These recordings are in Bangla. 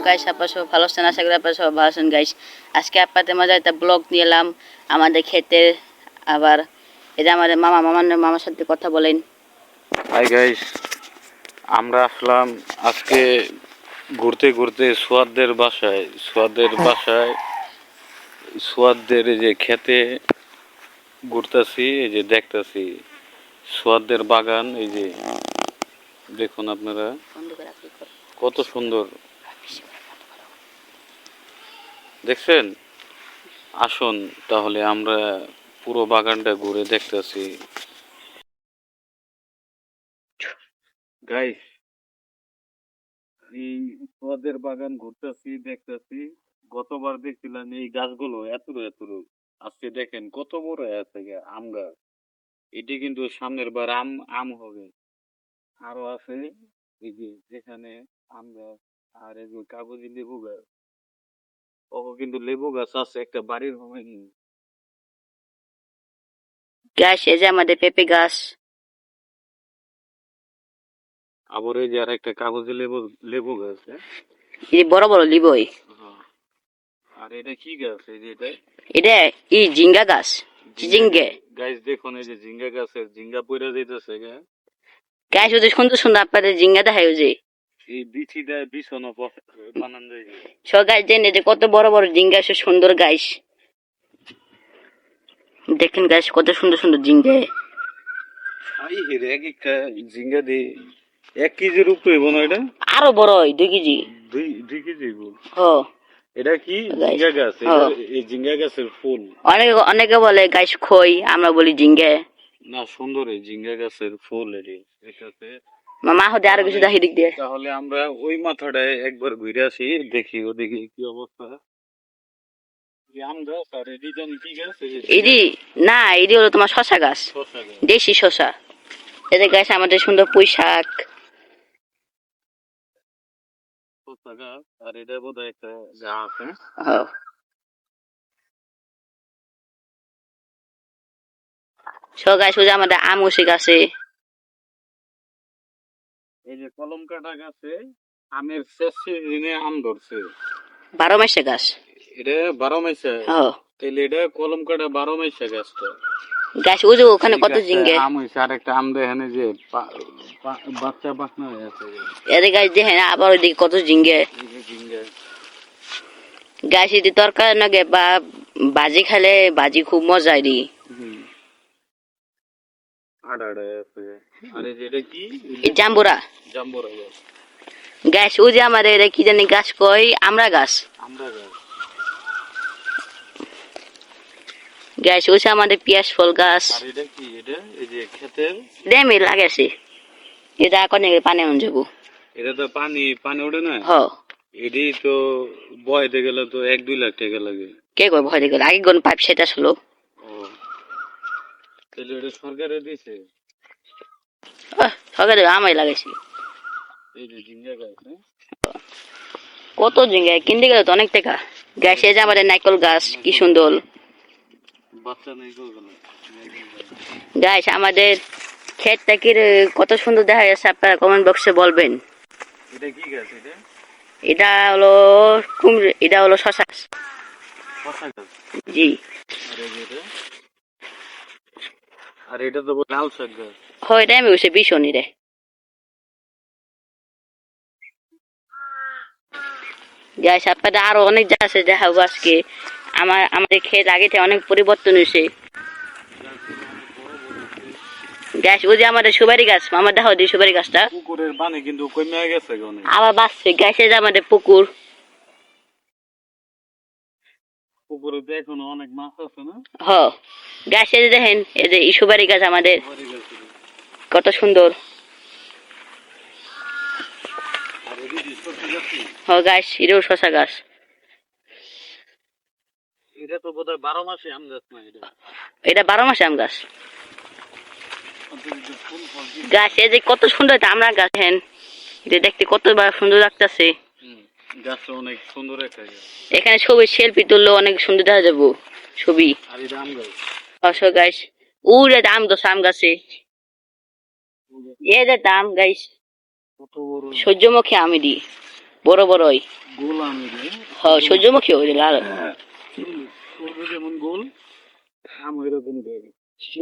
গাইস, আপনারা সবাই ভালো আছেন? আশা করি আপনারা সবাই ভালো আছেন গাইস। আজকে আপনাদের মাঝে একটা ব্লগ নিয়ে এলাম আমাদের ক্ষেতের। আবার এটা আমাদের মামার সাথে কথা বলেন। হাই গাইস, আমরা আসলাম আজকে ঘুরতে ঘুরতে সোয়াদের বাসায় সোয়াদের এই যে খেতে ঘুরতেছি, এই যে দেখতেছি সোয়াদের বাগান। এই যে দেখুন আপনারা কত সুন্দর দেখছেন। আসুন তাহলে আমরা পুরো বাগানটা ঘুরে দেখতেছি গাইস। এই সোয়াদের বাগান ঘুরতেছি দেখতেছি। গতবার দেখছিলাম এই গাছগুলো এত এত, আজকে দেখেন কত বড় আছে আম গাছ। এটি কিন্তু সামনের বার আম আম হবে। আরো আছে এই যে যেখানে আম গাছ, আর এই যে কাগজি লেবু গাছ। ও কিন্তু লেবু গাছ আছে একটা বাড়ির হয়নি। গাছ এই যে আমাদের পেঁপে গাছ। আবার এই যে আর একটা কাগজি লেবু লেবু গাছ। এই বড় বড় লিবই। আর এটা কি গাছ? এই যে এটা এই জিঙ্গা গাছ, জিঙ্গে গাছ। দেখুন এই যে ঝিঙ্গা গাছের ঝিঙ্গা পইরা যাইতেছে গাছ। ওদের সুন্দর সুন্দর আপনাদের জিঙ্গা দেখায় ওই যে এই বিচি দেয় বিছানো বানান যায়। সব গাছ দেন যে কত বড় বড় জিঙ্গা, সুন্দর গাছ। দেখেন গাছ কত সুন্দর সুন্দর জিঙ্গে। আই হেরে এক একটা ঝিঙ্গা দি 1 কেজির উপরে বোন। এটা আরো বড় হয় 2 কেজি। 2 কেজি বোন। ও এটা কি ঝিঙ্গা গাছ? এই ঝিঙ্গা গাছের ফুল। অনেকে বলে গাছ খই, আমরা বলি জিঙ্গে। না, সুন্দর এই ঝিঙ্গা গাছের ফুল। এটাতে মা হতে আরো কিছু দেখি দিক দিয়ে। তাহলে আমরা ওই মাথাটায় একবার ঘুরে আসি, দেখি ওদিকে কি অবস্থা। আম গাছ আর এটি জানি কি গাছ? এডি না, এডি হলো তোমার শশা গাছ, শসা গাছ। দেশি শশা। এদের গাছ আমাদের সুন্দর পুঁই শাক। শসা গাছ। আর এটা বোধহয় একটা গাছ। সব গাছ আমাদের আম গাছে। এই যে কলম কাটা গাছে আমের শেষ সিজনে আম ধরছে। 12 মাসে গাছ। এটা 12 মাসে। তাহলে এটা কলম কাটা 12 মাসে গাছটা। গাছ ওখানে কত জিঙ্গে আম হয়েছে। আর একটা আম দেখেন যে বাচ্চা পাকনা হয়ে আছে। এদের গাছ দেখেন আবার ওইদিকে কত জিঙ্গে। গাছ যদি তরকারি নাগে বা বাজি খালে বাজি খুব মজা দি। জাম্বুরা গাছ। ও যে আমাদের এটা কি জানি গাছ কই, আমরা গাছ। গাছ ওছে আমাদের পেঁয়াজ ফল গাছ। আমি লাগাইছি। এটা এখন পানি অন যাবো। এটা তো পানি পানি ওঠে না। এটি হ তো বয়তে গেলে তো 1-2 লাখ টাকা লাগে। কে কই ভয় দেখে আগে কোন পাইপ সেটা ছিল। তাহলে এটা সরকারে দিয়েছে। সরকারে আমায় লাগাইছি। এই যে ঝিঙ্গা গাছ। কত জিঙ্গা কিনতে গেলে তো অনেক টাকা। গাছ এই যে আমাদের নাইকল গাছ, কি সুন্দর। বাচ্চা নাইকল গাছ আমাদের ক্ষেতটা কি কত সুন্দর দেখা যাচ্ছে, আপনারা কমেন্ট বক্সে বলবেন। এটা কি গাছ? এটা হলো কুমড়ো, এটা হলো শশা গাছ। শসা গাছ। জি। আর এটা তো লাল শাক গাছ। হয় এটা আমি বসে ভীষণই রে। গাছ আপনাদের আরো অনেক যা আছে দেখাবো আজকে। আমাদের ক্ষেত আগে থেকে অনেক পরিবর্তন হয়েছে। গাছ ওই যে আমাদের সুপারি গাছ, আমার দেখা দিই সুপারি গাছটা। পুকুরের পানি কিন্তু কমে গেছে আবার বাঁচছে। গাছে যে আমাদের পুকুর। পুকুরে তো এখনো অনেক মাছ আছে না? গাছে দেখেন এই যে সুপারি গাছ আমাদের কত সুন্দর। গাছ এটাও শশা গাছ। এটা তো বোধহয় 12 মাসে আম গাছ না? এটা 12 মাসে আম গাছ। গাছ এই যে কত সুন্দর আমরা গাছ দেখেন, এটা দেখতে কত সুন্দর লাগতেছে। গাছটা অনেক সুন্দর একটা। এখানে ছবি সেলফি তুললে অনেক সুন্দর দেখা যাবো ছবি। আর এটা আম গাছ। গাছ উড়ে আম তো আম গাছে এ যে আম গাছ সূর্যমুখী আমি দি। বড় বড়ই গোলাম সূর্যমুখী ওই লাল যেমন গোল আম এরকম গোল।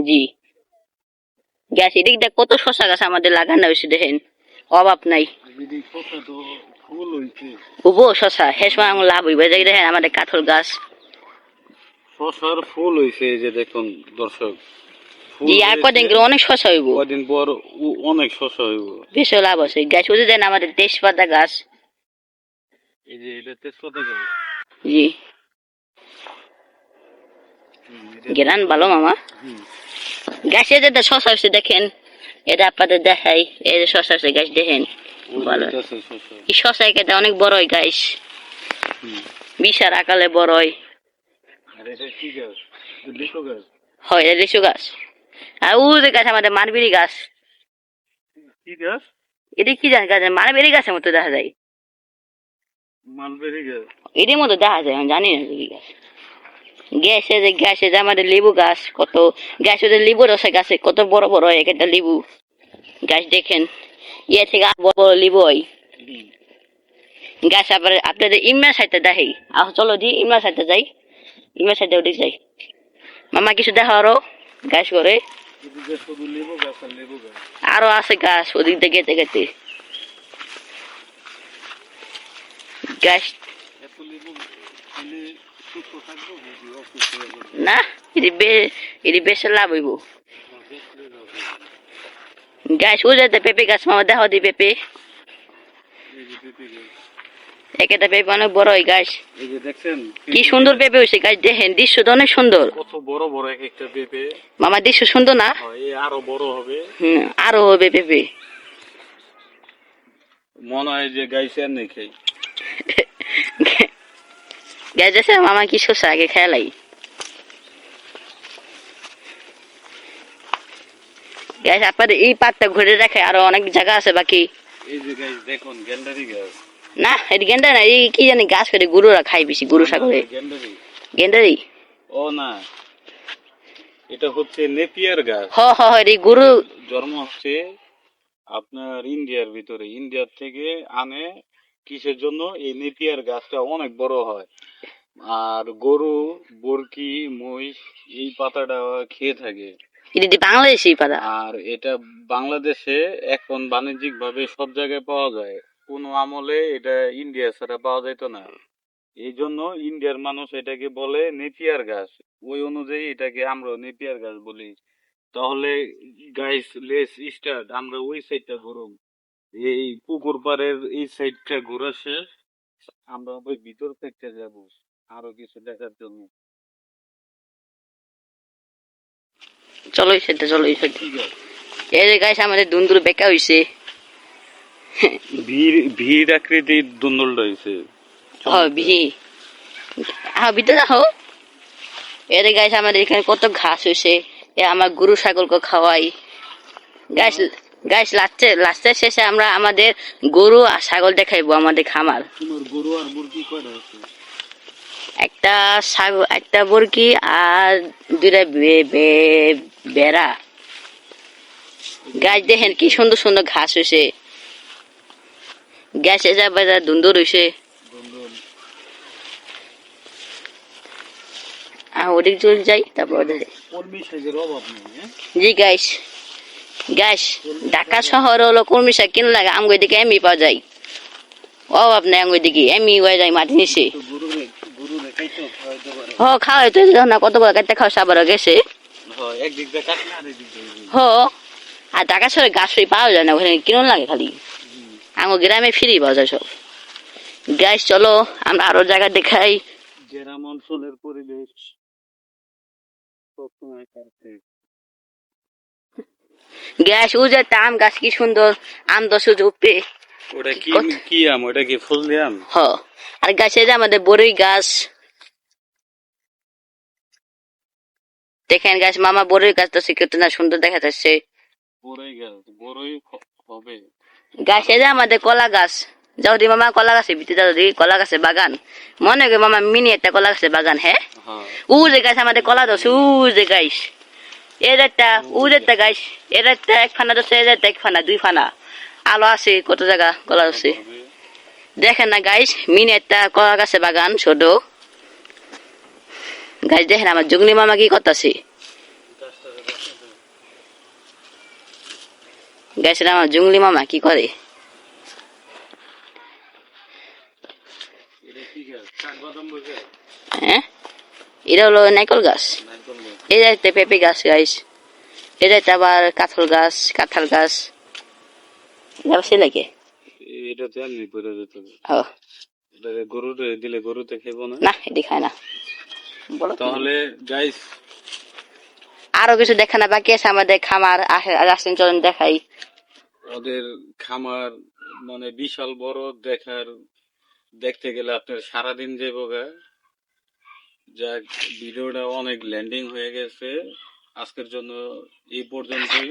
জি গাছ এদিক দেখ কত শশা গাছ আমাদের লাগানো হয়েছে দেখেন অভাব নাই যদি শসা তো ফুল হইছে উবো শশা হেস আমার লাভ হইবে এই যে দেখেন আমাদের কাঁঠাল গাছ শসার ফুল হইছে এই যে দেখুন দর্শক জি আর কদিন গেলে অনেক শশা হইব কদিন পর অনেক শসা হইব বেশ লাভ আছে গাছ ওই যে দেন আমাদের তেজপাতা গাছ এই যে এটা তেজপাতা গাছ জি গেরান ভালো মামা গাছে যে শশা হয়েছে দেখেন এটা আপনাদের দেখাই এই যে শশা হয়েছে গাছ দেখেন ভালো এই শশা এটা অনেক বড় হয় গাছ বিশাল আকালে বড় হয় হয় এটা লিচু গাছ আর ও যে গাছ আমাদের মারবেরি গাছ কি গাছ এটা কি জানি গাছ মারবেরি গাছের মতো দেখা যায় মালবেরি গাছ এটার মতো দেখা যায় আমি জানি না কি গাছ গ্যাসে যে আমাদের লেবু গাছ কত গ্যাসে যে লেবু রসে গাছে কত বড় বড় হয় একটা লেবু গাছ দেখেন ইয়ে থেকে আর বড় বড় লেবু হয় গাছ আবার আপনাদের ইমরান সাইডে দেখি চলো দি ইমরান সাইডে যাই ইমরান সাইডে ওদিক যাই মামা কিছু দেখা আরো গাছ করে আরো আছে গাছ ওদিক দিয়ে গেতে গেতে গাছ না এটি বেশ লাভ হইব গাছ ও যাতে পেঁপে গাছ মামা দেখা দি পেঁপে একটা পেঁপে অনেক বড় হয় গাছ কি সুন্দর পেঁপে হয়েছে গাছ দেখেন দৃশ্যটা অনেক সুন্দর কত বড় বড় এক একটা পেঁপে মামা দৃশ্য সুন্দর না আরো বড় হবে আরো হবে পেঁপে মনে হয় যে গাছ আর নেই খাই গাছ আছে মামা কি শসা আগে খেয়ালাই গাছ আপনাদের এই পাতটা ঘুরে রাখে আরো অনেক জায়গা আছে বাকি এই যে গাছ দেখুন গেন্ডারি গাছ না এটি গেন্ডা না এই কি জানি গাছ করে গরুরা খাই বেশি গরু সাগরে গেন্ডারি ও না এটা হচ্ছে নেপিয়ার গাছ হ এটি গরু জন্ম হচ্ছে আপনার ইন্ডিয়ার ভিতরে ইন্ডিয়ার থেকে আনে কিসের জন্য এই নেপিয়ার গাছটা অনেক বড় হয় আর গরু বরকি মহিষ এই পাতাটা খেয়ে থাকে এটি বাংলাদেশি পাতা আর এটা বাংলাদেশে এখন বাণিজ্যিক ভাবে সব জায়গায় পাওয়া যায় কোন আমলে এটা ইন্ডিয়া ছাড়া পাওয়া যেত না এই জন্য ইন্ডিয়ার মানুষ এটাকে বলে নেপিয়ার গাছ ওই অনুযায়ী এটাকে আমরা নেপিয়ার গাছ বলি তাহলে গাইস লেস স্টার্ট আমরা ওই সাইডটা ঘুরব এই পুকুর পাড়ের এই সাইডটা ঘোরা শেষ আমরা ওই ভিতর থেকে যাব আরো কিছু দেখার জন্য চলো সেটা চলো ঠিক আছে এই যে গাছ আমাদের দুন্দুর বেকা হইছে ভিড় আকৃতির দুন্দুলটা হয়েছে ভিতরে দেখো এর গাছ আমাদের এখানে কত ঘাস হয়েছে আমার গরু ছাগলকে খাওয়াই গাছ গাছ লাস্টের শেষে আমরা আমাদের গরু আর ছাগল দেখাইবো আমাদের খামার তোমার গরু আর মুরগি কয়টা আছে একটা ছাগল একটা মুরগি আর দুইটা বেড়া গাছ দেখেন কি সুন্দর সুন্দর ঘাস হয়েছে গাছে যা বাজার দুন্দর হয়েছে ওদিক চলে যাই তারপর জি গাইস গাছ ঢাকা শহর হলো কর্মী শাক কিনে লাগে আমগো দিকে এমনি পাওয়া যায় অভাব নাই আমগো দিকে এমনি হয়ে যায় মাটি নিচে খাওয়াই তো না কত বড় কাটতে খাওয়া সাবার গেছে আর ঢাকা শহরে গাছ পাওয়া যায় না ওখানে কিনুন লাগে খালি আমগো গ্রামে ফ্রি পাওয়া যায় সব গাছ চলো আমরা আরো জায়গা দেখাই গ্রাম অঞ্চলের পরিবেশ গ্যাস ও যে আম গাছ কি সুন্দর আম দশ উপে ওটা কি আম ওটা কি ফুল দিয়ে আম আর গাছে যে আমাদের বড়ই গাছ দেখেন গাছ মামা বড়ই গাছ তো কত না সুন্দর দেখা যাচ্ছে বড়ই হবে গাছে যে আমাদের কলা গাছ যাও দি মামা কলা গাছে ভিতরে যাও দি কলা গাছে বাগান মনে হয় মামা মিনি একটা কলা গাছে বাগান হ্যাঁ ও যে গাছ আমাদের কলা দোষ ও যে গাছ এর একটা গাছ এর একটা এক ফানা দোষ এর একটা এক ফানা দুই ফানা আলো আছে কত জায়গা কলা আছে দেখেন না গাইস, মিনি একটা কলা গাছে বাগান ছোট। গাইস দেখেন আমার জুগনি মামা কি করতেছে। গাইস আমার জুগলি মামা কি করে। এটা কি গাছ? কাঠবাদাম গাছ? হ্যাঁ, এটা হলো নাইকল গাছ। নারকেল গাছ? এই যাইতে পেঁপে গাছ গাইস। এই যাইতে আবার কাঁঠাল গাছ, কাঁঠাল গাছ। সে লাগে। এটা তো এমনি পড়ে যেত। ও এটা গরুতে দিলে গরুতে খেবো না। না, এটি খায় না। বলো কি? তাহলে গাইস, আরো কিছু দেখানো বাকি আছে আমাদের খামার। আসেন চলেন দেখাই। ওদের খামার মানে বিশাল বড়, দেখতে গেলে আপনার সারাদিন যাবো গা। যাক, ভিডিওটা অনেক ল্যান্ডিং হয়ে গেছে। আজকের জন্য এই পর্যন্তই।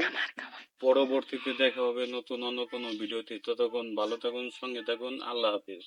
পরবর্তীতে দেখা হবে নতুন অন্য কোনো ভিডিওতে। ততক্ষণ ভালো থাকুন, সঙ্গে থাকুন। আল্লাহ হাফিজ।